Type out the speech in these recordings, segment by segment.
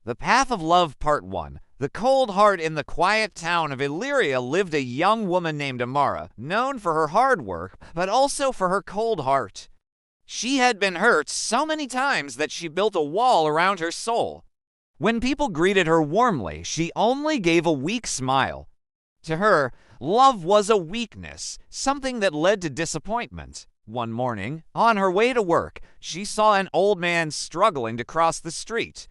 The Path of Love Part 1. The cold heart in the quiet town of Illyria lived a young woman named Amara, known for her hard work, but also for her cold heart. She had been hurt so many times that she built a wall around her soul. When people greeted her warmly, she only gave a weak smile. To her, love was a weakness, something that led to disappointment. One morning, on her way to work, she saw an old man struggling to cross the street.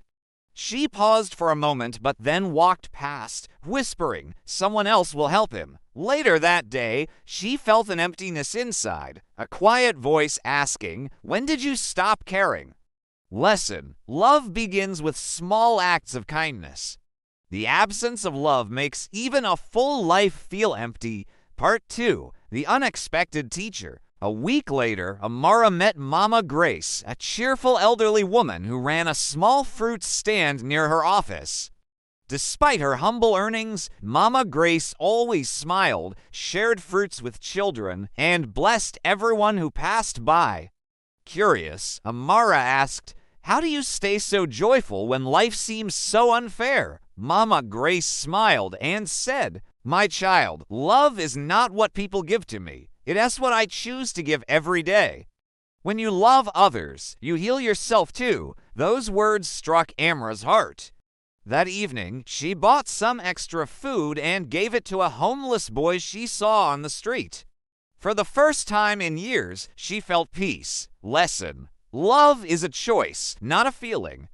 She paused for a moment but then walked past, whispering, "Someone else will help him." Later that day, she felt an emptiness inside, a quiet voice asking, "When did you stop caring?" Lesson: love begins with small acts of kindness. The absence of love makes even a full life feel empty. Part 2. The Unexpected Teacher. A week later, Amara met Mama Grace, a cheerful elderly woman who ran a small fruit stand near her office. Despite her humble earnings, Mama Grace always smiled, shared fruits with children, and blessed everyone who passed by. Curious, Amara asked, "How do you stay so joyful when life seems so unfair?" Mama Grace smiled and said, "My child, love is not what people give to me. It is what I choose to give every day. When you love others, you heal yourself too." Those words struck Amara's heart. That evening, she bought some extra food and gave it to a homeless boy she saw on the street. For the first time in years, she felt peace. Lesson: love is a choice, not a feeling.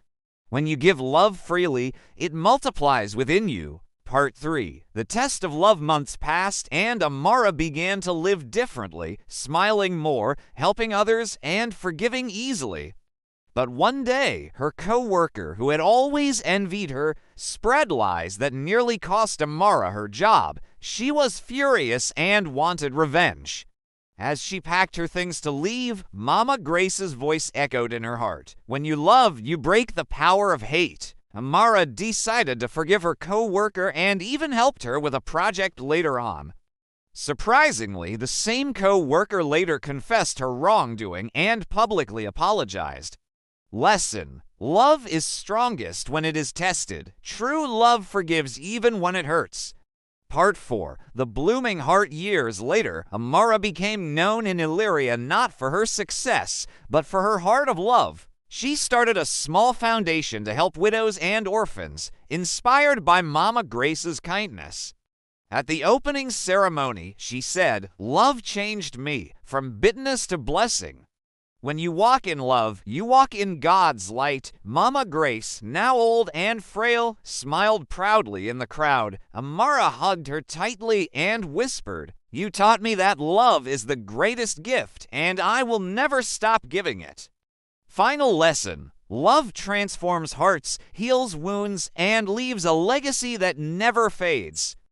When you give love freely, it multiplies within you. Part 3. The test of love months passed, and Amara began to live differently, smiling more, helping others, and forgiving easily. But one day, her co-worker, who had always envied her, spread lies that nearly cost Amara her job. She was furious and wanted revenge. As she packed her things to leave, Mama Grace's voice echoed in her heart. When you love, you break the power of hate. Amara decided to forgive her co-worker and even helped her with a project later on. Surprisingly, the same co-worker later confessed her wrongdoing and publicly apologized. Lesson: love is strongest when it is tested. True love forgives even when it hurts. Part 4. The Blooming Heart. Years later, Amara became known in Illyria not for her success, but for her heart of love. She started a small foundation to help widows and orphans, inspired by Mama Grace's kindness. At the opening ceremony, she said, "Love changed me, from bitterness to blessing." When you walk in love, you walk in God's light. Mama Grace, now old and frail, smiled proudly in the crowd. Amara hugged her tightly and whispered, "You taught me that love is the greatest gift, and I will never stop giving it." Final lesson: love transforms hearts, heals wounds, and leaves a legacy that never fades.